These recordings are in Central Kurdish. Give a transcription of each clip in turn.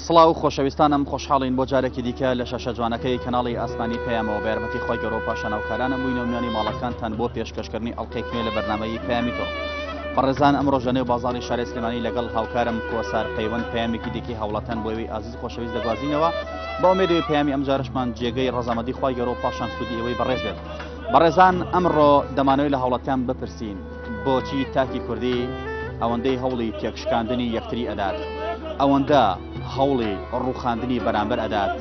سڵاو خۆشەویستانم خۆشحاڵین بۆ جارێکی دیکە لە شەشە جوانەکەی کەناڵی ئاسمانی پەیامەوە بە یارمەتی خۆی گەورە و پاشاناوکارانە بووینە میانی ماڵەکانتان بۆ پێشکەشکردنی ئەڵقەی نوێ لە بەرنامەی پەیامی تۆ. بەڕێزان ئەمڕۆ ژەنێو بازاڕی شارێ سلێمانی لەگەڵ هاوکارم کۆسار پەیوەند پەیامێکی دیکەی هاوڵاتیان بۆ ئەوەی ئازیز خۆشەویست دەگوازینەوە بە ئومێدەوەی پەیامی ئەم جارشمان جێگەی ڕەزامەندی خۆی گەورە و پاشان سوودی ئەوەی بەڕێز بێت. بەڕێزان ئەمڕۆ دەمانەوەی لە هاوڵاتیان بپرسین بۆچی تاکی کوردی ئەوەندەی هەوڵی تێکشکاندنی یەکتری ئەدات، ئەوەندە هەوڵی ڕووخاندنی بەرامبەر ئەدات،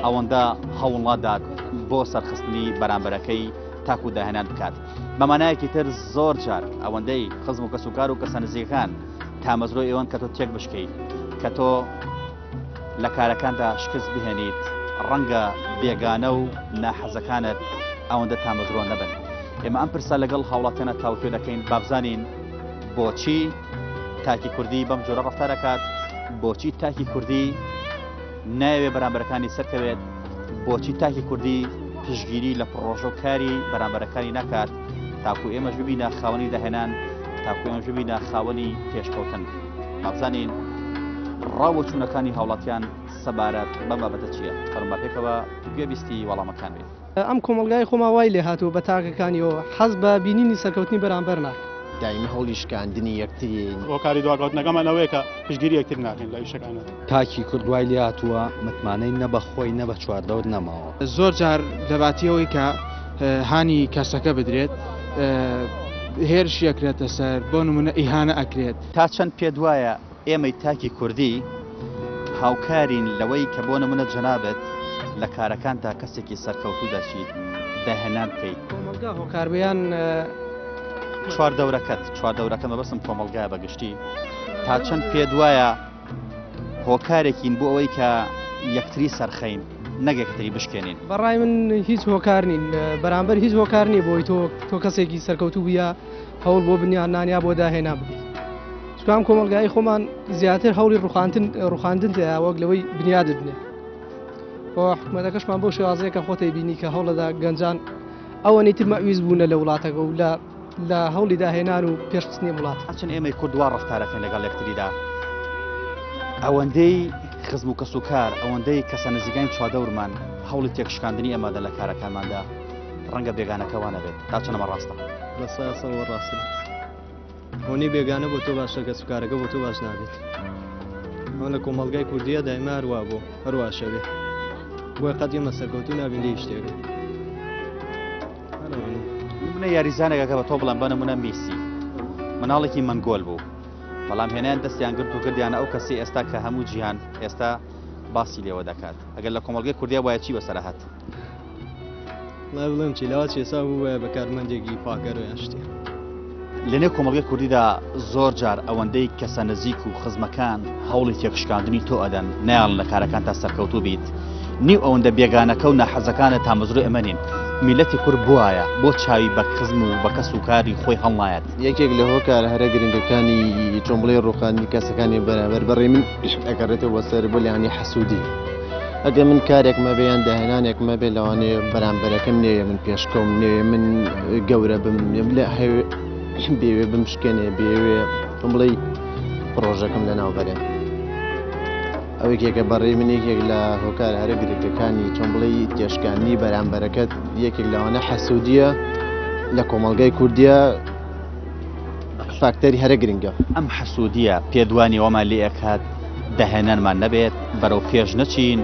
ئەوەندە هەوڵادات بۆ سەرخستنی بەرامبەرەکەی تاکو داهێنان بکات. بەمانایەکی تر زۆر جار ئەوەندەی خزم و کەسوکار و کەسە نزیکەکان تامەزرۆی ئێوەن کە تۆ تێک بشکەیت، کە تۆ لە کارەکاندا شکست بهێنیت، ڕەنگە بێگانە و ناحەزەکانت ئەوەندە تامەزرۆ نەبن. ئێمە ئەم پرسە لەگەڵ هاوڵاتیانە تاوتوێ دەکەین بابزانین بۆچی تاکی کوردی بەم جۆرە ڕەفتارەکات، بۆچی تاکی کوردی ناوێ بەرامبەرەکانی سەرکەوێت، بۆچی تاکی کوردی پشگیری لە پڕۆژە و کاری بەرامبەرەکانی ناکات، تاکو ئێمەش ببینە خاوەنی داهێنان، تاکو ئێمەش ببینە خاوەنی پێشکەوتن. بابزانین ڕاوەچوونەکانی هاوڵاتیان سەبارەت بەم بابەتە چییە؟ فەرمانبەرێکەوە گوێبیستی وەڵامەکان بێت. ئەم کۆمەلگای خۆما وای لێ هاتووە بە تاکەکانیەوە حەز بە بینینی سەرکەوتنی بەرامبەر ناکە. دائمی هەوڵی شکاندنی یەکترین هۆکاری دواگەوتنەکەمان ئەوەیە کە پشتگیری یەکتر ناکەین لە ئیشەکانە. تاکی کورد وای لێ هاتووە متمانەی نە بە خۆی نە بە چواردەوت نەماوە. زۆر جار دەباتیەوەی کە هانی کەسەکە بدرێت هێرش یەکرێتە سەر، بۆ نمونە ئیهانە ئەکرێت. تا چەند پێت وایە ئێمەی تاکی کوردی هاوکارین لەوەی کە بۆ نمونە جەنابەت لە کارەکاندا کەسێکی سەرکەوتوو دەچیت داهێنان بکەیت. کۆمەلگا هۆکاربیان چواردەورەکە مەبەستم کۆمەلگایە بەگشتی. تا چەند پێت وایە هۆکارێکین بۆ ئەوەی کە یەکتری سەرخەین نەک یەکتری بشکێنین. بەڕای من هیچ هۆکار نین، بەرامبەر هیچ هۆکار نیە بۆی تۆ کەسێکی سەرکەوتوو بووە هەوڵ بۆ بنیانانیا بۆ داهێنا بکەیت. چکام کۆمەلگای خۆمان زیاتر هەوڵی ڕوخاندن تەیە وەک لەوەی بنیادت بنێ. بۆ حکومەتەکەشمان بۆ شێوازەیە کە خۆتەی بینی کە هەوڵەدا گەنجان ئەوەنەی تر مەویست بوونە لە وڵاتەکە و لە هەوڵی داهێنان و پێشخستنی وڵات. چەند ئێمەی کورد وا ڕەفتارەکەین لەگەڵ یەکتریدا، ئەوەندەی خزم و کەسوکار، ئەوەندەی کەسە نزیکەین چوادەورمان هەوڵی تێکشکاندنی ئەمەدە لە کارەکانماندا ڕەنگە بێگانەکەوانە بێت. تا چەندەمە ڕاستە؟ بەسەوە ڕاستە. هۆنی بێگانە بۆ تۆ باشە، کەسوکارەکە بۆ تۆ باش نابێت. ئەو لە کۆمەڵگای کوردیە دایما هەروە بۆ هەروە شەوێ بۆی قەت ئێمە سەرکەوتوو نابین لێ شتێکە. منە یاریزانێکەکە بە تۆ بڵێم بە نمونە میسی مناڵێکی مەنگۆل بوو، بەڵام هێنیان دەستیان گرت و کردیانە ئەو کەسی ئێستا کە هەموو جیهان ئێستا باسی لێوە دەکات. ئەگەر لە کۆمەڵگەی کوردیا وایە چی بەسەر هات؟ ما بڵێم چیلاوە چێسا بووە بە کارمەندێکی پاکەر و یاشتێ. لەنێو کۆمەڵگەی کوردیدا زۆر جار ئەوەندەی کەسە نزیک و خزمەکان هەوڵی تێکشکاندنی تۆ ئەدەن نەیان لە کارەکان تا سەرکەوتوو بیت. نیو ئەوەندە بێگانەکە و ناحەزەکانە تامەزرۆی ئەمەنین. میلەتی کورد بوایە بۆ چاوی بە خزم و بە کەسوکاری خۆی هەڵنایەت. یەکێک لە هۆکار هەرە گرنگەکانی جۆمبڵی ڕووخاندنی کەسەکانی بەرامبەر بەڕێ من ئەگەڕێتەوە بۆ سەر بۆ لەیانی حەسوودی. ئەگەر من کارێک مەبێ یان داهێنانێک مەبێ لەوانەیە بەرامبەرەکەم نەوێ من پێشکەوم، نەوێ من گەورە بم، لە بێوێ بمشکێنێ، بێوێ بڵێ پرۆژەکەم لەناوبەرێ. ئەو یەکێکە بەڕێ من یەکێک لە هۆکار هەرە گرنگەکانی چۆمبڵی تێشکاندنی بەرامبەرەکەت یەکێک لەوانە حەسوودیە لە کۆمەڵگای کوردیە فاکتەری هەرە گرنگە. ئەم حەسوودیە پێدوانی ئەومان لێ ئەکات داهێنانمان نەبێت، بەرەو پێش نەچین،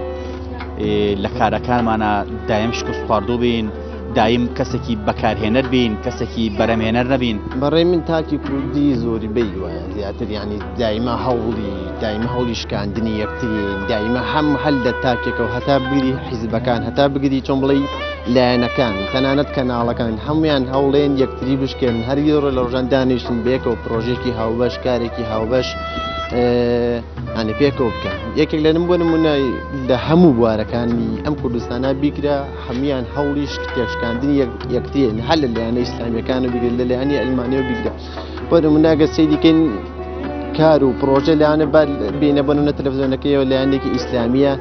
لە کارەکانمانە دایم شکست خواردوو بین، دایم کەسێکی بەکارهێنەر بین، کەسێکی بەرەمهێنەر نەبین. بەڕێ من تاکی کوردی زۆری بەی وایە زیاتر، یعنی دایما هەوڵی شکاندنی یەکترین، دایما هەم هەل لە تاکێکە و هەتا بگری حیزبەکان، هەتا بگری چۆن بڵێ لایەنەکان، تەنانەت کەناڵەکان هەمویان هەوڵێن یەکتری بشکێن، هەر یۆڕە لە ڕۆژان دانیشتن بێکەوە پرۆژێکی هاوبەش، کارێکی هاوبەش ئەنی پێکەوە بکەن. یەکێک لە بۆ نمونە لە هەموو بوارەکانی ئەم کوردستانە بیکرا هەمویان هەوڵی تێشکاندنی یەکترین، هەر لە لایەنەی ئیسلامیەکانە بیگرێت، لە لایەنی ئەلمانیەوە بیگرێت. بۆ نمونە ئەگەر سەیری دیکەین کار و پرۆژە لایەنە بینە بۆ نمونە تەلەڤیزیۆنەکەیەوە لایەنێکی ئیسلامیە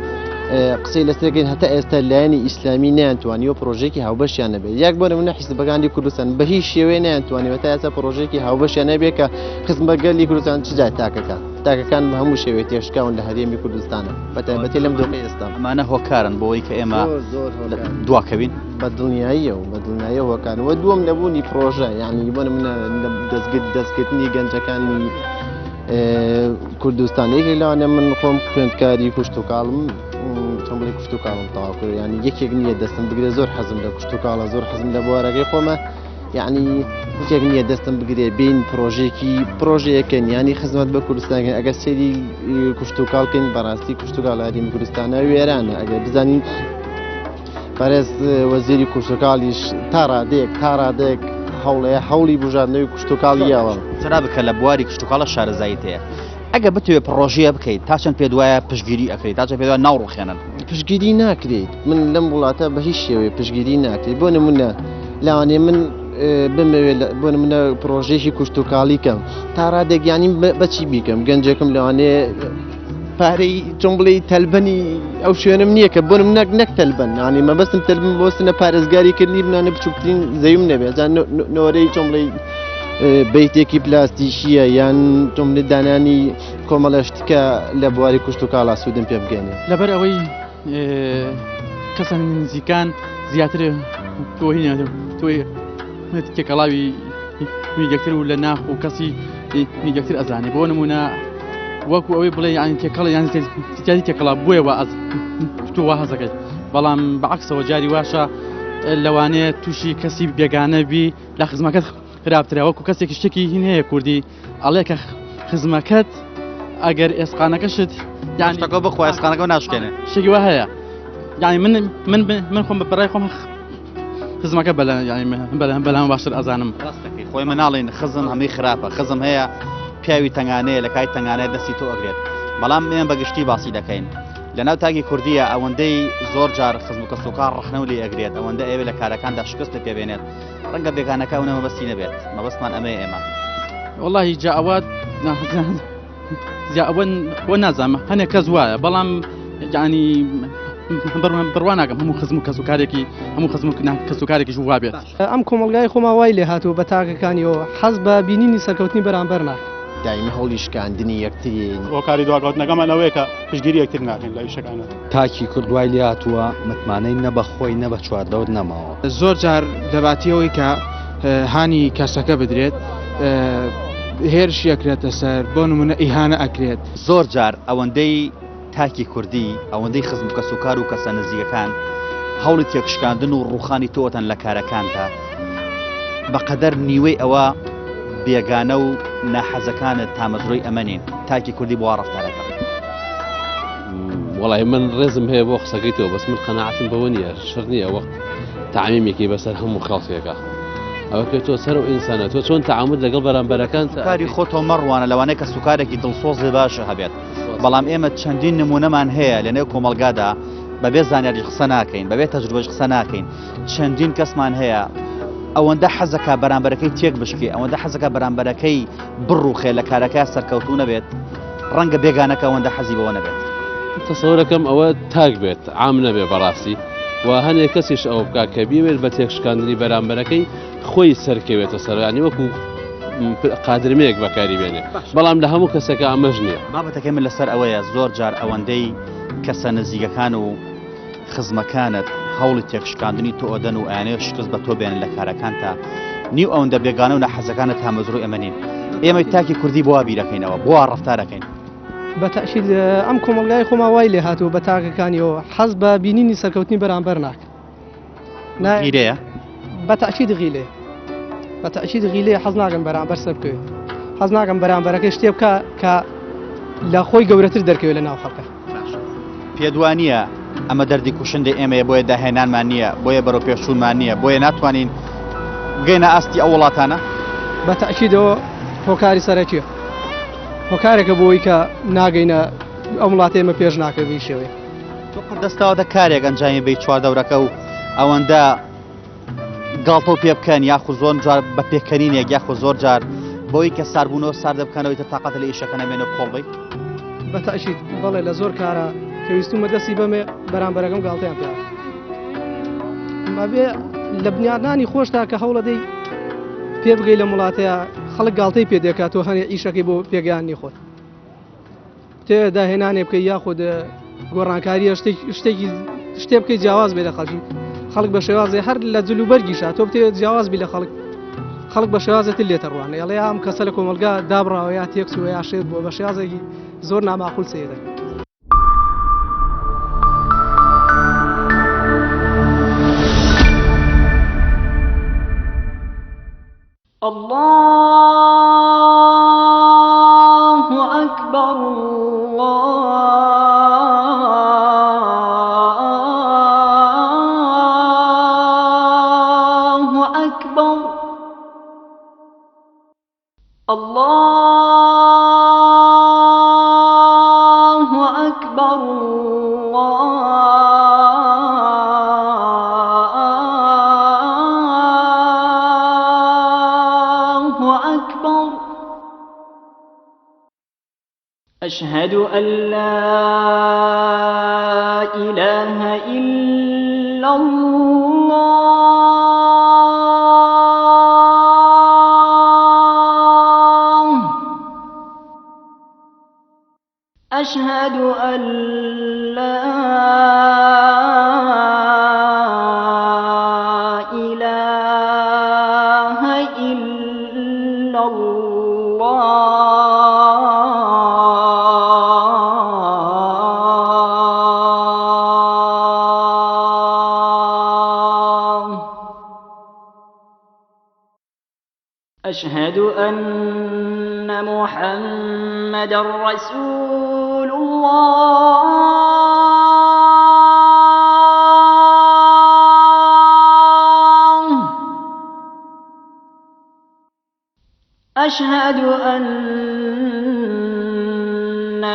قسەی لەسەرەکەین، هەتا ئێستا لایەنی ئیسلامی نەیانتوانیوە پرۆژێکی هاوبەشیان نەبێت. یەک بۆ نمونە حیزبەکانی کوردستان بە هیچ شێوەیە نەیانتوانیوە تا ئێستا پرۆژێکی هاوبەشیان نەبێت کە خزمەتگەری کوردستان چ جای تاکەکە. تاکەکان بە هەموو شێوێت تێشکاون لە هەرێمی کوردستانە بەتایبەتی لەم دۆخی ئێستا ئەمانە هۆکارن بۆەوەی کە ئێمە زۆر دواکەوین بە دڵنیاییە هۆکارەوە دووەم نەبوونی پرۆژە یعنی بۆ منە دەستگرتنی گەنجەکانی کوردستانێکی لەوانە من خۆم خوێندکاری کوشت و کاڵم چۆنڵی کوشت و کاڵم تەواو کرد یعنی یەکێک نییە دەستم بگرێ زۆر حەزم لە کوشت و کاڵە زۆر حەزم لە بوارەکەی خۆمە یعنی یەکێک نییە دەستم بگرێ بین پرۆژەیەکەن ینی خزمەت بە کوردستانکەن ئەگەر سێری کوشت و کاڵکەین بەڕاستی کوشت و کاڵ هەرێمی کوردستانە وێرانە ئەگەر بزانین پارێز وەزیری کوشت و کاڵیش تا ڕادەیەک هەوڵەیە هەوڵی بژاردنەوەی کوشت و کاڵیەوە جرا بکە لە بواری کشت و کاڵە شارەزاییت هەیە ئەگە بتوێت پرۆژەیە بکەیت تا چەند پێ دوایە پشگیری ئەەکەیت تا چەند پێ دوای ناوڕوخێنن پشگیری ناکرێت من لەم وڵاتە بە هیچ شێوەیە پشگیری ناکرێت بۆ نمونە لەوانێ من بمەوێت بۆ نمونە پرۆژێکی کوشت و کاڵیکەم تا ڕادێکیانی بەچی بیکەم گەنجێکم لەوانێ پارەی چۆن بڵێ تەلبەنی ئەو شوێنم نییە کە بۆ نەک تەلبەن ینی مەبەستم تەلبن بۆستنە پارێزگاریکردنی بنانە بچووکترین زەویم نەبێت نۆرەی چۆن بڵێ بیتێکی پلاستیشیە یان چۆن بڵێ دانانی کۆمەڵە شتکە لە بواری کوشت و کاڵا سوودم پێ بگەێنێ لەبەر ئەوەی کەسان نزیکان زیاتر تۆی تێکەڵاوی میگەکتر و لە ناخ و کەسی میگەکتر ئەزانێ بۆ نمونە وەکو ئەوەی بڵێ یان تێکەڵە یان تیادی تێکەڵا بوویەوە تۆ وا هەزەکەیت بەڵام بەعکسەوە جاری واشە لەوانەیە تووشی کەسی بێگانە بی لە خزمەکەت خراپترە وەکو کەسێکی شتێکی هین هەیە کوردی ئەڵێ کە خزمەکەت ئەگەر ئێسقانەکەشت یانتەکە بخوا ئێسقانەکە ناشکێنێ شتێکی وا هەیە یعنی من خۆم بەڕای خۆم خزمەکە بەلام باشتر ئەزانم خۆی مناڵین خزم هەمووی خراپە خزم هەیە پیاوی تەنگانەیە لە کای تەنگانەیە دەستی تۆ ئەگرێت بەڵام ئێمە بەگشتی باسی دەکەین لەناو تاگی کوردیە ئەوەندەی زۆر جار خزم و کەسوکار ڕخنە و لێ ئەگرێت ئەوەندە ئێوە لە کارەکاندا شکست پێبێنێت ڕەنگە بێگانەکە ئەوە مەبەستی نەبێت مەبەستمان ئەمەیە ئێمە واللهی جاوات بۆ نازانمە هەنێک کەس وایە بەڵام یعنی بڕواناکەم هەموو خزم و کەسوکارێکی هەموو خزم و کەسوکارێکی وا بێت ئەم کۆمەلگای خۆما وای لێ هاتووە بە تاکەکانیەوە حەز بە بینینی سەرکەوتنی بەرامبەر ناکە دایمە هەوڵی شکاندنی یەکترین هۆکاری دواکەوتنەکەمان ئەوەیە کە پشگیری یەکتر ناکەین لە ئیشەکانە تاکی کردوای لێ هاتووە متمانەی نە بە خۆی نە بە چواردەوت نەماوە زۆر جار دەباتیەوەی کە هانی کەسەکە بدرێت هێرش ئەکرێتە سەر بۆ نمونە ئیهانە ئەکرێت زۆر جار ئەوەندەی تاکی کوردی ئەوەندەی خزم و کەسوکار و کەسە نزیکەکان هەوڵی تێکشکاندن و ڕوخانی تۆتەن لە کارەکاندا بەقەدەر نیوەی ئەوە بێگانە و ناحەزەکانت تامەزرۆی ئەمەنین تاکی کوردی بۆ ڕەفتارەکە وڵای من ڕێزم هەیە بۆ قسەکەیتەوە بەس من قەناعەتم بەوە نییە شەر نییە ئەوە تعمیمێکی بەسەر هەموو خەڵکێکە ئەوە پێ تۆ سەر و ئینسانە تۆ چۆن تعامل لەگەڵ بەرامبەرەکان کاری خۆتۆ مەڕوانە لەوانەیە کە سوکارێکی دڵسۆزی باشە هەبێت بەڵام ئێمە چەندین نمونەمان هەیە لە نێو کۆمەلگادا بەبێ زانیاری قسە ناکەین بەبێ تەجروبەش قسە ناکەین چەندین کەسمان هەیە ئەوەندە حەزەکە بەرامبەرەکەی تێک بشکێ ئەوەندە حەزەکە بەرامبەرەکەی بڕوخێ لە کارەکە سەرکەوتوو نەبێت ڕەنگە بێگانەکە ئەوەندە حەزی بەوە نەبێت تەسەوورەکەم ئەوە تاک بێت عام نەبێ بەڕاستی و هەنێک کەسیش ئەوە بکات کە بیوێت بە تێکشکاندنی بەرامبەرەکەی خۆی سەرکەوێتە سەرانی وەکو قادرمەیەک بەکاری بێنێ بەڵام لە هەموو کەسەکە ئەمەش نییە بابەتەکەی من لەسەر ئەوەیە زۆر جار ئەوەندەی کەسە نزیکەکان و خزمەکانت هەوڵی تێکشکاندنی تۆ ئۆدەن و ئەیانەیە شکست بە تۆ بێنن لە کارەکانتا نیو ئەوەندە بێگانە و نەحەزەکانت هەمەزڕوی ئەمەنین ئێمە تاکی کوردی بۆ بیرەکەینەوە بۆ ڕەفتارەکەین بەتەشید ئەم کۆمەلگای خۆما وای لێ هاتووە بە تاکەکانیەوە حەز بە بینینی سەرکەوتنی بەرامبەر ناکە غیرەیە بەتەشید غیلێ بەتەشید غیلێ حەز ناکەم بەرامبەر سەر بکەوێت حەز ناکەم بەرامبەرەکەی شتێ بکە کە لە خۆی گەورەتر دەرکەوێت لە ناو خەڵکە پێدوانیە ئەمە دەردی کوشندی ئێمەیە بۆیە داهێنانمان نییە بۆیە بەرەو پێشچوونمان نییە بۆیە ناتوانین بگەینە ئاستی ئەو وڵاتانە بەتەشیدەوە هۆکاری سەرەکیە هۆکارێکە بۆی کە ناگەینە ئەو وڵاتی ئێمە پێش ناکەوی شێوەیە دەستاوەدە کارێک ئەنجامی بی چواردەورەکە و ئەوەندە گاڵتە و پێ بکەن یاخو زۆر جار بە پێکەنینێک یاخو زۆر جار بۆی کە ساربوونەوە ساردە بکەنەوەی تە تااقەت لە ئیشەکە نەمێنە کۆڵبی بەتەشید بەڵێ لە زۆر کارە پێویستومە دەستی بەمێ بەرامبەرەکەم گاڵتەیان پێ مابێ لە بنیادنانی خۆشتا کە هەوڵەدەی پێ بگەی لە وڵاتەیە خەڵک گاڵتەی پێ دەکاتەوە هەنێ ئیشەکەی بۆ پێگەیانی خۆت تێ داهێنانێ بکەی یاخود گۆڕانکاریە شتێ بکەی جیاواز بێ لە خەڵک بە شێوازێ هەر لە جلوبەرگیشا تۆ بتێ جیاواز بی لە خەڵک بە شێوازێتی لێتە ڕوانە ئەڵێ ئەم کەسە لە کۆمەلگا دابڕاوە یا تێکس و یا شێت بۆ بە شێوازێکی زۆر ناماقول سێدە. الله أكبر الله أكبر الله أكبر أشهد أن لا إله إلا الله أشهد أن لا إله إلا الله أشهد أن محمدًا رسول الله أشهد أن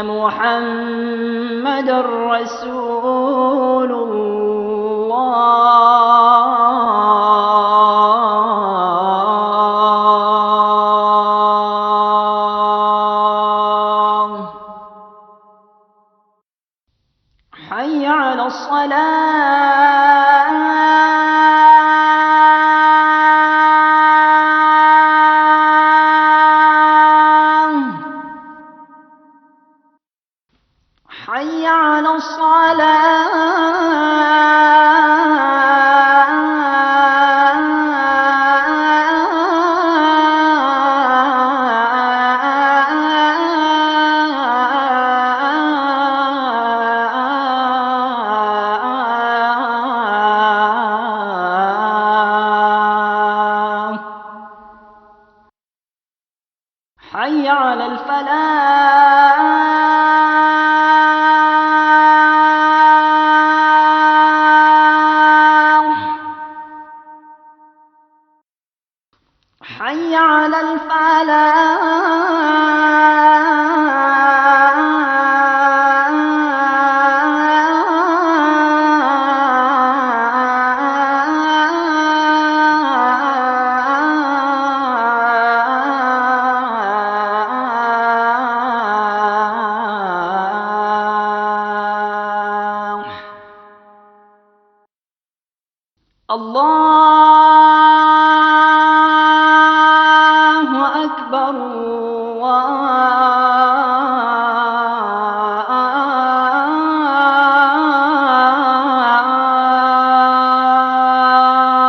محمدًا رسول حي على الصلاة حي على حي على الفلاح حي على الله أكبر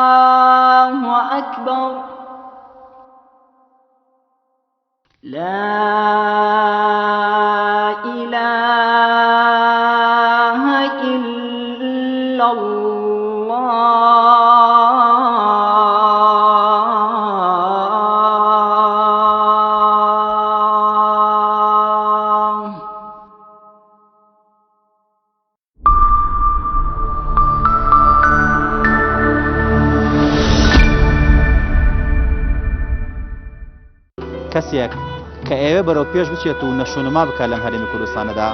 الله أكبر لا إله إلا الله کەسێک کە ئێوە بەرەو پێش بچێت و نەشونما بکە لەم هەرێمی کوردستانەدا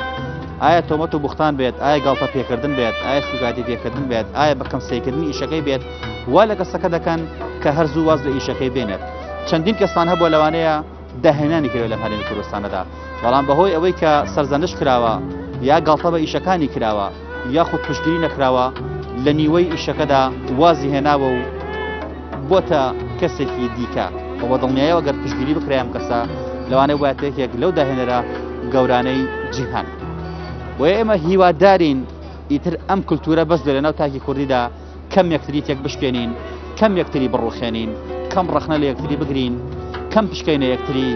ئایا تۆمەت و بوختان بێت ئایا گاڵتە پێکردن بێت ئایا سوگاتی پێکردن بێت ئایا بە کەمسەیکردنی ئیشەکەی بێت وا لە کەسەکە دەکەن کە هەرزوو واز لە ئیشەکەی بێنێت چەندین کەسان هەبووە لەوانەیە داهێنانی کردوە لەم هەرێمی کوردستانەدا بەڵام بەهۆی ئەوەی کە سەرزەنش کراوە یا گاڵتە بە ئیشەکانی کراوە یاخود پشتگیری نەکراوە لە نیوەی ئیشەکەدا وازی هێناوە و بۆتە کەسێکی دیکە بە دڵنیایەوە گەر پشتگیری بکرایەم کەسە لەوانەیە وایەتەیەکێک لەو داهێنەرە گەورانەی جیهان و ئێمە هیوادارین ئیتر ئەم کولتورە بەس لەناو تاکی کوردیدا کەم یەکتری تێک بشکێنین کەم یەکتری بڕوخێنین کەم ڕەخنە لە یەکتری بگرین کەم پشکەینە یەکتری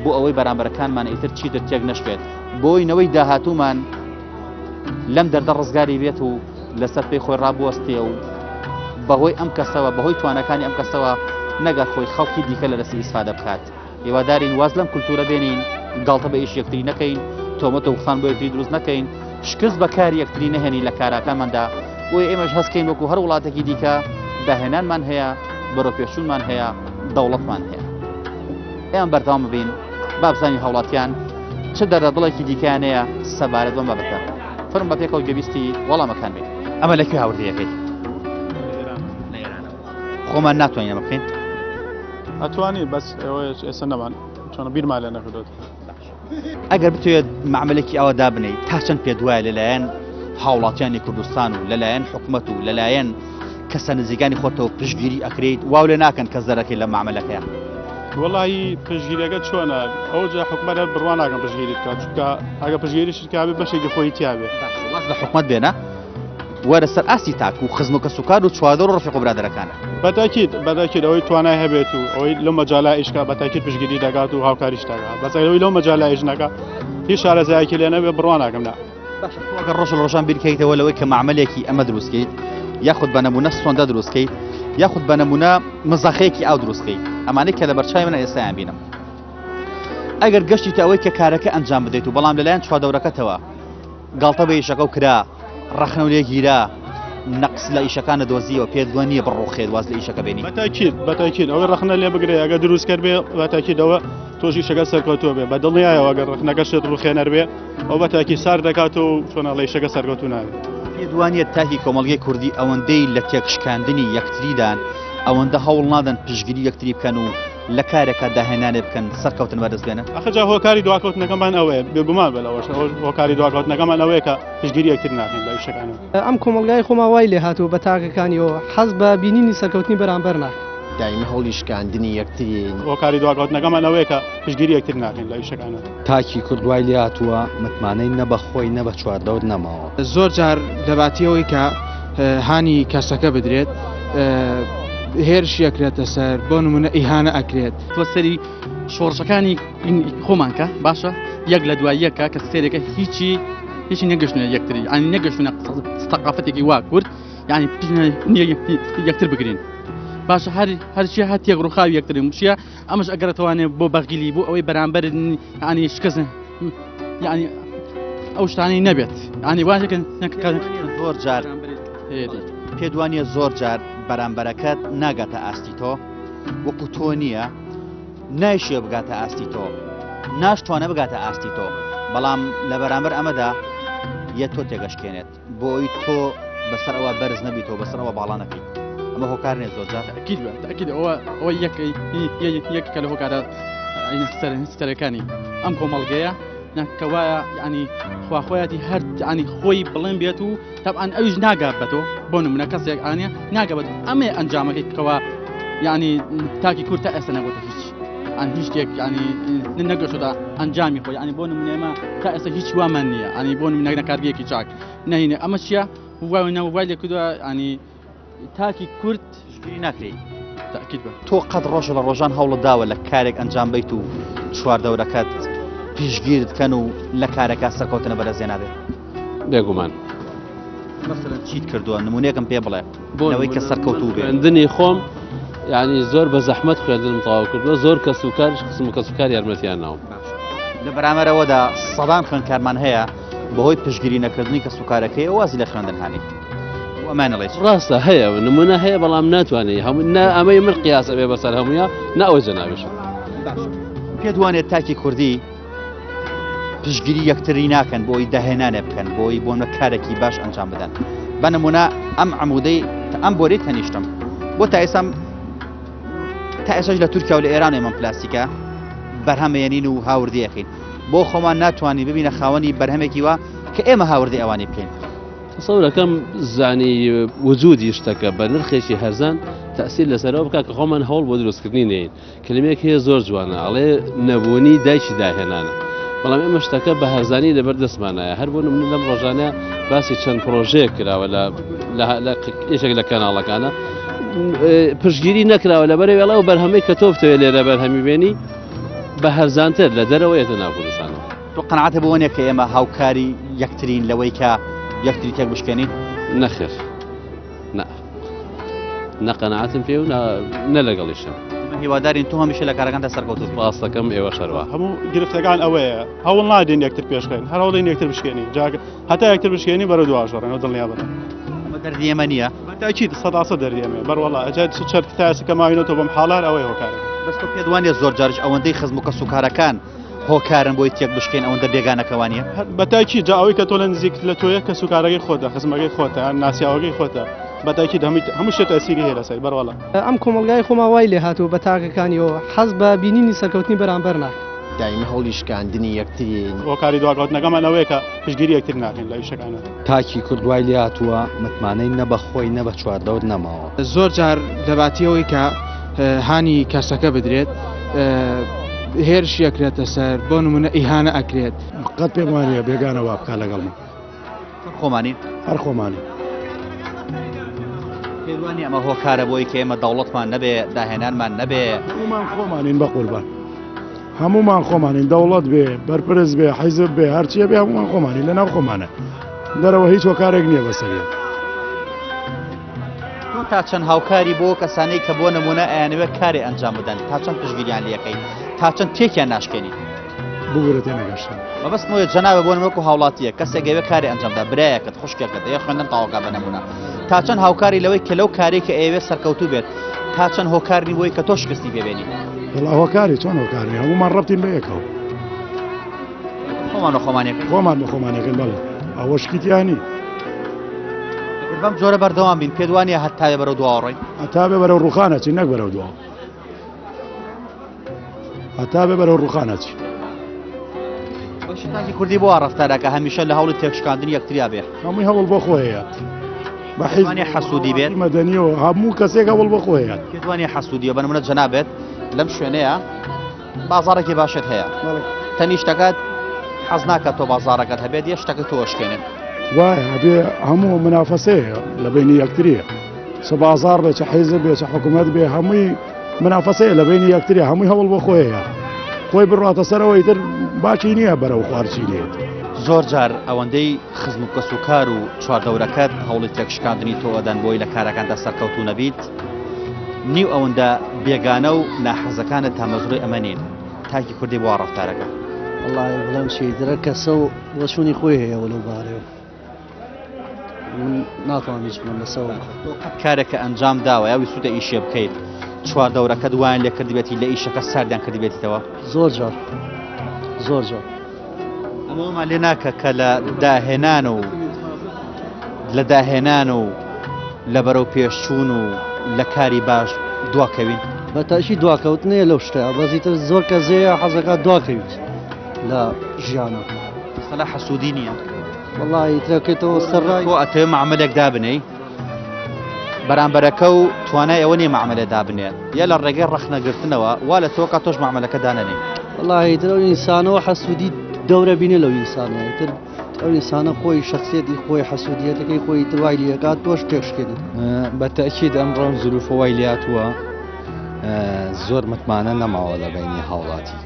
بۆ ئەوەی بەرامبەرەکانمان ئیتر چیتر تێک نەشبێت بۆی نەوەی داهاتوومان لەم دەردە ڕزگاری بێت و لەسەر پێی خۆی ڕابوەستێ و بەهۆی ئەم کەسەوە بەهۆی توانەکانی ئەم کەسەوە نەگەر خۆی خەڵکی دیکە لە دەستی ئیسفادە بکات هیوادارین واز لەم کولتورە بێنین گاڵتە بە ئیش یەکتری نەکەین تۆمەتە وخان بۆ یەکتری دروست نەکەین شکست بە کاری یەکتری نەهێنی لە کاراکانماندا بۆی ئێمەش هەستکەین وەکو هەر وڵاتێکی دیکە داهێنانمان هەیە بەرەو پێشوونمان هەیە دەوڵەتمان هەیە ئێمە بەردەوام ببین با بزانین هەوڵاتیان چه دەردەدڵێکی دیکەیان هەیە سەبارەت بەم بابەتە فرم بە پێکەوە گەویستی وەڵامەکان بێت ئەمە لەکوێ هاوردیەکەی خۆمان ناتوانین ئەمە بکەین ئەتوانی بەس ئێستا نەمان چۆنە بیرمان لێ نەکردوت ئەگەر بتوێت معاملێکی ئەوە دابنەی تا چەند پێ دوایە لەلایەن هاوڵاتیانی کوردستان و لەلایەن حکوومەت و لەلایەن کەسە نزیکانی خۆتەوە پشتگیری ئەکرێت واو لێ ناکەن کەس دەرەکەی لە معاملەکەیە وەڵی پشتگیریەکە چۆنە ئەو جا حکومەت بڕوان ناکەم پشتگیری بکات چونکە ئەگە پشتگیریش کابێ بەشێکی خۆی تیاابێ لە حکومەت بێنە وەرە سەر ئاسی تاک و خزمەکە سوکار و چوادە و ڕفیق و برادەرەکانە بەتاکید ئەوەی توانای هەبێت و ئەوەی لەو مەجاالە ئیشکا بەتاکید پشتگیری دەگات و هاوکاریش دەگات بەسەرەوەی لەو مەجاالە ئیش نەکە هیچ شارەزایەکی لێ نەبێ بڕوان ناکەم نا ئەگەر ڕۆژ ڕۆژان بیرکەیتەوە لەوەی کە معاملێکی ئەمە دروستکەیت یاخود بە نمونە سۆندە دروستکەیت یاخود بە نمونە مزاخەیەکی ئاو دروستکەیت ئەمانەی کە لە بەرچاوی منە ئێستایان بینم ئەگەر گەشتیتە ئەوەی کە کارەکە ئەنجام بدەیت و بەڵام لەلایەن چوادەورەکەتەوە گاڵتە بە ئیشەکە و کرا ڕەخنە و لێگیرا نەقس لە ئیشەکانە دۆزیەوە پێ دووە بڕوخێت واز لە ئیشەکە بینی بەتاکید ئەوەی ڕەخنە لێ بگرێ ئەگە دروستکرد بێ بەتاکیدەوە تۆشی شەکە سەرکەوتووە بێ بە دڵنیایەوە ئەگەر ڕەخنەکەشت ڕوخێنەر بێ ئەو بەتاکی سار دەکاتەوە و چۆنەڵی شەکە سەرکەوتو ناوێت پێدوانیت تاکی کۆمەڵگەی کوردی ئەوەندەی لە تێکشکاندنی یەکتریدان ئەوەندە هەوڵ نادەن پشتگیری یەکتری بکەن و لە کارێکە داهێنانێ بکەن سەرکەوتن بەدەستێنە ئەخجا هۆکاری دواکەوتنەکەمان ئەوەیە بێگومان بە لەوەش هۆکاری دواکەوتنەکەمان ئەوەیە کە پشتگیری یەکتر ناکەین لە ئیشەکانەوە ئەم کۆمەلگای خۆما وای لێ هاتووە بە تاکەکانیەوە حەز بە بینینی سەرکەوتنی بەرامبەر ناکە دائما هەوڵی شکاندنی یەکترین هۆکاری دواکەوتنەکەمان ئەوەیە کە پشتگیری یەکتر ناکەین لە ئیشەکانەوە تاکی کوردوای لێ هاتووە متمانەی نە بە خۆی نە بە چواردەوت نەماوە زۆر جار دەباتیەوەی کە هانی کەسەکە بدرێت هێرش یەکرێتە سەر بۆ نمونە ئیهانە ئەکرێت تۆ سەری شۆڕشەکانی خۆمانکە باشە یەک لە دوای یەکە کە سێرەکە هیچی نەگەشتونە یەکتری ئانی نەگەشتونە ثەقافەتێکی وا کورد یعنی یەکتر بگرین باشە هەرچی هات یەک ڕووخاوی یەکترین وشیە ئەمەش ئەگەرەتەوانێت بۆ بەغیلی بۆ ئەوەی بەرامبەر ینی شکست یعنی ئەو شتانەی نەبێت ینی وانەکە زۆر جار پێدوانیە زۆر جار بەرامبەرەکەت ناگاتە ئاستی تۆ وەکو تۆ نییە نایشێ بگاتە ئاستی تۆ ناشتوانە بگاتە ئاستی تۆ بەڵام لە بەرامبەر ئەمەدا یە تۆ تێگەشکێنێت بۆی تۆ بەسەر ئەوە بەرز نەبییتەوە بەسەر ئەوە باڵا نەکەیت ئەمە هۆکارنێت زۆر جار ئەکید ئەوە یەکە لە هۆکارە سەرەکانی ئەم کۆمەڵگەیە کەوایە ینی خواخۆیەتی هەر ینی خۆی بڵێن بێت و تەبعاان ئەویش ناگات بەتۆ بۆ نمونە کەسێک ئاە ناگەبێت ئەمێ ئەنجامەکەی کەوا ینی تاکی کورت تا ئێستا نەگوتە هیچ هیچ شتێک ینی نەگەشتدا ئەنجامی خۆی ینی بۆ نمونێمە تا ئێستا هیچ وامان نییە ینی بۆ نمونە نەکارگەیەکی چاک نهینێ ئەمە چییە وای لێ کردووە ینی تاکی کورت ناکرێت تاکید بە تۆ قەت ڕۆژ لە ڕۆژان هەوڵت داوە لە کارێک ئەنجام بیت و چواردەورەکەت پیشگیرت کەن و لە کارەکە سەرکەوتنە بەرەزێنابێت بێگومان مەسەلەن چیت کردووە نمونەیەکم پێ بڵێ بۆەوەی کە سەرکەوتوو بێت خوێندنی خۆم یعنی زۆر بە زەحمەت خوێندنم تەواو کردووە زۆر کەس و کارش قسم کەس و کار یارمەتیان ناوم لە بەرامبەرەوەدا سەدان خوێندکارمان هەیە بەهۆی پشتگیری نەکردنی کە سوکارەکەی وازی لە خوێندن هانی ئەمانەڵێ ڕاستە هەیە نمونە هەیە بەڵام ناتوانێت هەموو ئەمەی من قیاس ئەبێ بەسەر هەموویە ناوە جەنابێشت پێدوانێت تاکی کوردی پشتگیری یەکتری ناکەن بۆی داهێنانێ بکەن بۆی بۆ کارێکی باش ئەنجام بدەن بە نمونە ئەم عمودەی ئەم بۆرەی تەنیشتم بۆ تا ئێساش لە تورکیا و لە ئێران ئێمە پلاستیکە بەرهەمێنین و هاوردیەکەین بۆ خۆمان ناتوانانی ببینە خاوەنی بەرهەمێکی وە کە ئێمە هاوردی ئەوانی بکەین سەورەکەم زانی وجودی شتەکە بە نرخێکی هەرزان تەسیل لەسەرەوە بکات کە خۆمان هەوڵ بۆ دروستکردنی نین کلمێک هەیە زۆر جوانە ئەڵێ نەبوونی دایکی داهێنانە بەڵام ئێمە شتەکە بە هەرزانی لەبەر دەستمانایە هەر بۆ نمونە لەم ڕۆژانە باسی چەند پرۆژەیە کراوە لە یەکێک لە کەناڵەکانە پشتگیری نەکراوە لەبەر وێڵە و بەرهەمەی کە تۆ بتەوێت لێرە بەرهەمی بێنی بە هەرزانتر لە دەرەوەیەتە ناو کوردستانەوە. تۆ قەنەعەتە بۆ کە ئێمە هاوکاری یەکترین لەوەی کە یەکتری تێک بشکێنین؟ نەخێر نەقەنەعەتم پێ و نە لەگەڵیشم. هیوادارین تۆ هەمیشە لە کارەکاندا سەرکەوتوو بی. ڕاستەکەم ئێوە شەروا. هەموو گرفتەکان ئەوەیە هەوڵ نادین یەکتر پێشکەین هەر هەوڵین یەکتر بشکێنی هەتا یەکتر بشکێنی بەرە دوواژۆڕێنەوە دڵنیا بن. ئەمە دەردی ئێمە نییە؟ بەتاکید 100% دەردی ئێمەیە بەڕوەڵا ئەجا چەرت تاسکە ماوینەوە بەم حاڵار ئەوەی هۆکارە. بەس تۆ پێت وانیە زۆر جارش ئەوەندەی خزم و کەس و کارەکان هۆکارن بۆی تێک بشکێن ئەوەندە بێگانەکەوانیە؟ بەتاکید جا ئەوەی کە تۆ لە نزیک لە تۆیە کەس و کارەکەی خۆتە خزمەکەی خۆتە ناسیاوەکەی خۆتە بەتاکید هەموو شتێک تەسیری هەیە لەسەر بەڕوەڵا. ئەم کۆمەلگای خۆما وای لێ هاتووە بە تاکەکانیەوە حەز بە بینینی سەرکەوتنی بەرامبەر ناکە. دائما هەوڵی شکاندنی یەکترین هۆکاری دواکەوتنەکەمان ئەوەیە کە پشتگیری یەکتر ناکەین لە ئیشەکانە. تاکی کردوای لێ هاتووە متمانەی نە بە خۆی نە بە چواردەوت نەماوە. زۆر جار دەباتیەوەی کە هانی کەسەکە بدرێت هێرش یەکرێتە سەر بۆ نمونە ئیهانە ئەکرێت. قەت پێم وانە بێگانەوە بکە لەگەڵمە خۆمانی هەر خۆمانی. پێوانی ئەمە هۆکارە بۆی کە ئێمە دەوڵەتمان نەبێ داهێنانمان نەبێ هەمومان خۆمانین بە قوربان هەمومان خۆمانین دەوڵەت بێ بەرپرس بێ حیزب بێ هەرچیە بێ هەمومان خۆمانی لەناو خۆمانە دەرەوە هیچ هۆکارێک نییە بەسەریە. تۆ تا چەند هاوکاری بۆ کەسانەی کە بۆ نمونە ئەیانەوێت کارێ ئەنجام بدەن تا چەند پشتگیریان لەکەی تا چەند تێکیان ناشکێنی بگورە تێ نەگەشتن مەبەستمەوەی جەنابە بۆ نمونە هاوڵاتیە کەسێک ئەوێ کاری ئەنجامدا برایەکەت خوشکێکت یا خوێندن تاوەکە بە نمونە تا چەند هاوکاری لەوەی کە لەو کاری کە ئەوێ سەرکەوتوو بێت تا چەند هۆکارنی بۆی کە تۆ شکستی پێبێنی. وڵا هۆکاری چۆن هۆکارنی هەمومان ڕەبتین بە یەکەوە خۆمان خۆمانەکەین خۆمان بە خۆمانەکەین بەڵێ ئەوە شکیتیانی بەم جۆرە بەردەوام بین پێت وانیە هەتاوێ بەرەو دواڕۆی هەتا بێ بەرەو ڕوخانە چی نەک بەرەو دوا هەتا بێ بەرەو ڕوخانە چی شتاکی کوردی بۆ ڕەفتارەکە هەمیشە لە هەوڵی تێکشکاندنی یەکتریا بێ هەمووی هەوڵ بۆ خۆیە بە حیزبانی حەسوودی بێت مەدەنیەوە هەموو کەسێک هەوڵ بۆ خۆیە پێتوانێ حەسوودیە بە نمونە جەنابێت لەم شوێنەیە بازارێکی باشت هەیە تەنیشتەکەت حەز ناکات تۆ بازارەکەت هەبێت یە شتەکە تۆ وەشکێنێت وایە هەبێ هەموو منافەسەیە لە بینی یەکتریە چ بازار بێ چ حیزب بێ چ حکوومەت بێ هەمووی منافەسەیە لە بینی یەکتریە هەمووی هەوڵ بۆ خۆیە خۆی بڕاتە سەرەوەی تر باچی نییە بەرەو خوارچی لێت. زۆر جار ئەوەندەی خزم و کەس و کار و چواردەورەکەت هەوڵی تێکشکاندنی تۆ ئەدەن بۆی لە کارەکاندا سەرکەوتوو نەبیت نیو ئەوەندە بێگانە و ناحەزەکانت تامەزڕی ئەمەنین تاکی کوردی بۆ ڕەفتارەکە. والله بڵام چیترە کەسە و وەچوونی خۆی هەیە لەو بارەوە من ناتوانم هیچ بڵێم لەسەوە کارێکە ئەنجام داوە یا ویستوتە ئیشێ بکەیت چواردەورەکەت وایان لێ کردبێتی لە ئیشەکە ساردیان کردبێتیتەوە زۆر جار زۆر جار ئەمەمان لێ ناکە کە لە داهێنان و لە بەرەو پێشچوون و لە کاری باش دواکەوین بەتاشی دواکەوتنەیە لەو شتەیە بەزیتر زۆر کەسەیە حەزەکە دواکەویت لە ژیانە سەلا حەسوودی نییە وەڵی ترەکەیتەوە سەرڕای تۆ ئەتەوێ معاملێک دابنەی بەرامبەرەکە و توانای ئەوە نیە معاملێ دابنێت یا لە ڕێگەی ڕەخنەگرتنەوە وا لە تۆکە تۆش معاملەکە دانەنێ وەڵی تر ئەو ئینسانەوە حەسوودی دەورە بینێ لەو ئینسانەیە تر ئەو ئینسانە خۆی شخصیەتی خۆی حەسوودیەتەکەی خۆی توای لێکات تۆش تێکشکێنی بە تەکید ئەمڕۆ زروفەوەی لاتووە زۆر متمانە نەماوە لە بینی هاوڵاتی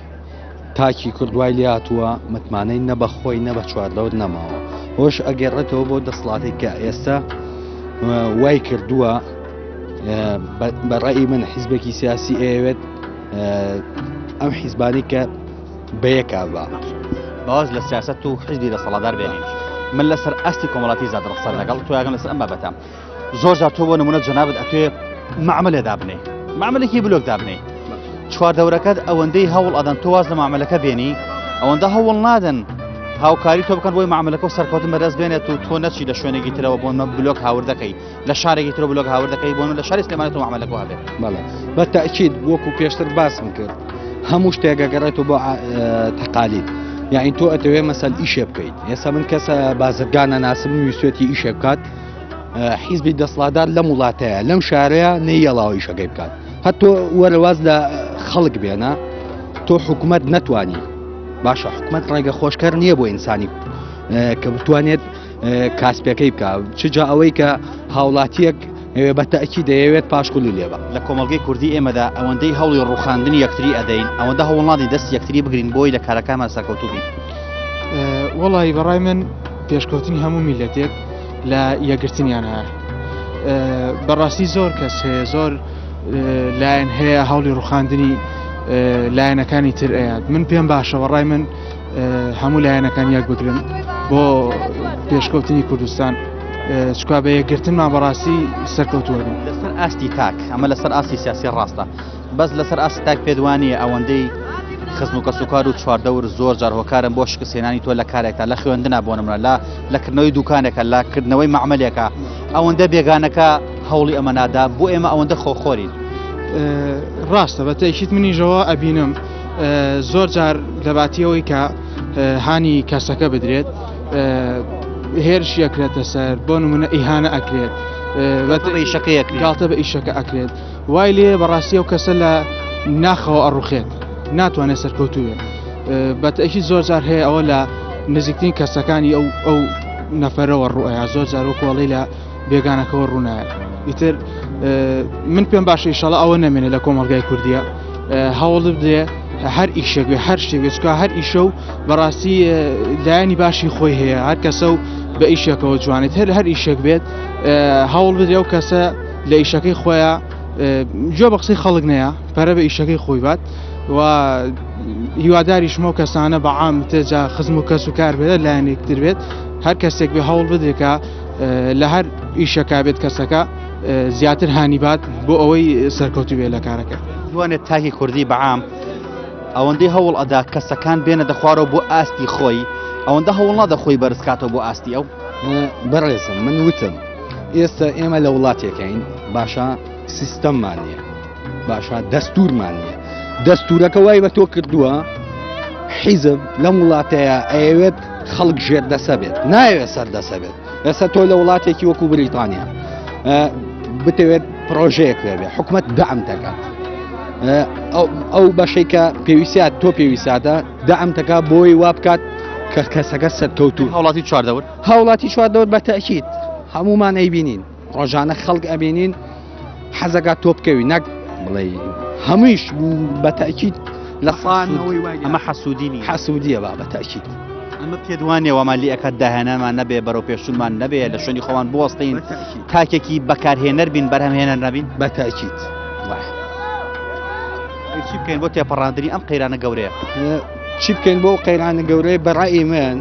تاکی کردوای لاتووە متمانەی نە بە خۆی نە بە چواردەوت نەماوە هۆش ئەگەڕێتەوە بۆ دەسڵاتی کە ئێستا وای کردووە بەڕێی من حیزبێکی سیاسی ئەوێت ئەم حیزبانی کە بەیەکا بە باز لە سیاست و حیزبی دەسەڵاتدار بێنین من لەسەر ئەستی کۆمەڵاتی زاد ڕەخسەر لەگەڵ تۆ یاگەن لەسەر ئەم بابەتە زۆر جار تۆ بۆ نمونە جەنابەت ئەتوێ معاملێ دابنێ معاملێکی بلۆک دابنێ چواردەورەکەت ئەوەندەی هەوڵ ئەدەن تۆ واز لە معاملەکە بێنی ئەوەندە هەوڵ نادەن هاوکاری تۆ بکەن بۆی معاملەکە و سەرکەوتن بەدەست بێنێت و تۆ نەچی لە شوێنێکی ترەوە بۆ بلۆک هاوردەکەی لە شارێکی ترەوە بلۆک هاوردەکەی بۆ لە شاری سلێمانێت و معاملەکە هەبێت بەڵێ بە تەکید وەکو پێشتر باسم کرد هەموو شتێک ئەگەڕێتەوە بۆ تەقالید یعنی تۆ ئەتەوێ مەسەل ئیشێ بکەیت ئێستا من کەسە بازرگانە ناسم ویستێتی ئیشێ بکات حیزبی دەسڵاتدار لەم وڵاتەیە لەم شارەیە نەیەڵاوە ئیشەکەی بکات هەتۆ وەرەواز لە خەڵک بێنە تۆ حکوومەت نەتوانی باشە حکومت ڕێگە خۆشکار نییە بۆ ئینسانی کە بتوانێت کاسپەکەی بکە چجا ئەوەی کە هاوڵاتیەک بە تەکی دەیەوێت پاشقولی لێبە لە کۆمەلگەی کوردی ئێمەدا ئەوەندەی هەوڵی ڕوخاندنی یەکتری ئەدەین ئەوەندە هەوڵنادی دەست یەکتری بگرین بۆی لە کارەکانمان سەرکەوتوو بین. وەڵی بەڕای من پێشکەوتنی هەموو میلەتێک لە یەکگرتنیان هەیە. بەڕاستی زۆر کەس هەیە زۆر لایەن هەیە هەوڵی ڕوخاندنی لایەنەکانی تر ئەیات. من پێم باشە بەڕای من هەموو لایەنەکان یەک بگرن بۆ پێشکەوتنی کوردستان چکا بە یەکگرتنمان بەڕاستی سەرکەوتووەبن. لەسەر ئاستی تاک ئەمە لەسەر ئاستی سیاسی ڕاستە بەس لەسەر ئاستی تاک پێدوانیە ئەوەندەی خزم و کەسوکار و چواردەور زۆر جار هۆکارن بۆ شکستێنانی تۆ لە کارێکتا لە خوێندنا بۆ نمونە لەکردنەوەی دوکانێکە لەکردنەوەی معاملێکە ئەوەندە بێگانەکە هەوڵی ئەمە نادا بۆ ئێمە ئەوەندە خۆخۆرین. ڕاستە بە تەیشیت منیژەوە ئەبینم زۆر جار لەباتیەوەی کە هانی کەسەکە بدرێت هێرش ئەکرێتە سەر بۆ نمونە ئیهانە ئەکرێت گاڵتە بە ئیشەکە ئەکرێت وای لێ بەڕاستی ئەو کەسە لە ناخەوە ئەڕوخێت ناتوانێت سەرکەوتوێت بە تەیشیت زۆر جار هەیە ئەوە لە نزیکترین کەسەکانی ئەو نەفەرەوە ڕوئەیە زۆر جار وەکوڵی لە بێگانەکەەوە ڕوونایە. ئیتر من پێم باشە ئیشەڵە ئەوە نەمێنێ لە کۆمەلگای کوردیە هەوڵ بدێ هەر ئیشێک بێ هەر شتێکچکە هەر ئیشە و بەڕاستی لایەنی باشی خۆی هەیە هەر کەسە و بە ئیشێکەوە جوانێت هەر ئیشێک بێت هەوڵ بدرێ و کەسە لە ئیشەکەی خۆیان جۆ بە قسەی خەڵک نەیە پەرە بە ئیشەکەی خۆی بات و هیواداریشمە و کەسانە بە عام تێجا خزم و کەس و کار بێت لایەنێکتر بێت هەر کەسێک بێ هەوڵ بدرێکە لە هەر ئیشەکە بێت کەسەکە زیاتر هانیبات بۆ ئەوەی سەرکەوتو بێت لە کارەکە. دوانێت تاکی کوردی بەعام ئەوەندەی هەوڵ ئەدا کەسەکان بێنە دەخوارەوە بۆ ئاستی خۆی ئەوەندە هەوڵ نادە خۆی بەرزکاتەوە بۆ ئاستی ئەو بەڕێزم من وتم ئێستا ئێمە لە وڵاتێکین باشە سیستەممان نییە باشە دەستورمان نییە دەستورەکە وای بە تۆ کردووە حیزب لەم وڵاتەیە ئەوێت خەڵک ژێردەسە بێت ناوێت سەردەسە بێت ئێستا تۆ لە وڵاتێکی وەکو بریتانیا بتەوێت پرۆژەیەک لێبێ حکومەت دەعم دەکات ئەو بەشێکە پێویستات تۆ پێویستاتە دەعم دەکات بۆی وا بکات کە کەسەکە سەرکەوتوو هاوڵاتی چواردەور هاوڵاتی چواردەور بە تەکید هەمومان ئەیبینین ڕۆژانە خەڵک ئەبینین حەزەکات تۆ بکەوی نەک بڵێ هەموویش بە تەکید لە ئەمە حەسوودینی حەسوودیە با بە تەکید ئەمە پێدوانێ وەمالی ئەکات داهێنانمان نەبێ بەرەو پێشونمان نەبێ لە شوێنی خۆمان بوەستین تاکێکی بەکارهێنەر بین بەرهەمهێنەر نەبین بە تەکید چی بکەین بۆ تێپەڕاندنی ئەم قەیرانە گەورەیە چی بکەین بۆ قەیرانە گەورەی بەڕای من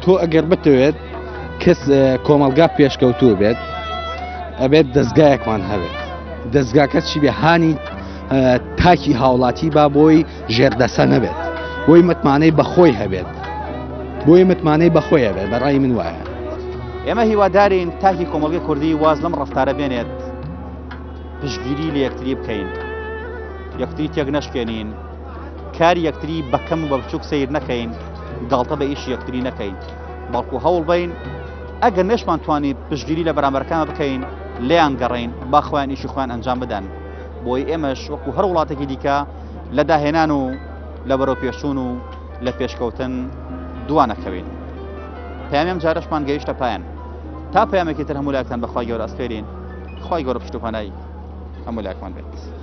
تۆ ئەگەر بتوێت کەس کۆمەلگا پێشکەوتوو بێت ئەبێت دەستگایەکمان هەبێت دەستگاکە چی بێ هانی تاکی هاوڵاتی با بۆی ژێردەسە نەبێت بۆی متمانەی بەخۆی هەبێت بۆی متمانەی بەخۆی هەبێت بەڕای من وایە. ئێمە هیوادارین تاکی کۆمەلگەی کوردی واز لەم ڕەفتارە بێنێت پشتگیری لە یەکتری بکەین یەکتری تێک نەشکێنین کاری یەکتری بەکەم و بە بچووک سیر نەکەین گاڵتە بە ئیش یەکتری نەکەین بەڵکو هەوڵ بین ئەگەر نێشمان توانی پشتگیری لە بەرامبەرەکانە بکەین لێیان گەڕین با خۆیان ئیشی خۆیان ئەنجام بدەن بۆی ئێمەش وەکو هەر وڵاتێکی دیکە لە داهێنان و لە بەرەو پێشون و لە پێشکەوتن دوانەکەوین. پەیامێم جارەشمان گەیشتە پایان تا پەیامێکی تر هەموو لایەکتان بەخوای گەورە ئەسپێرین خی گەورە پشت و پەنای هەموو لایەکمان بێت.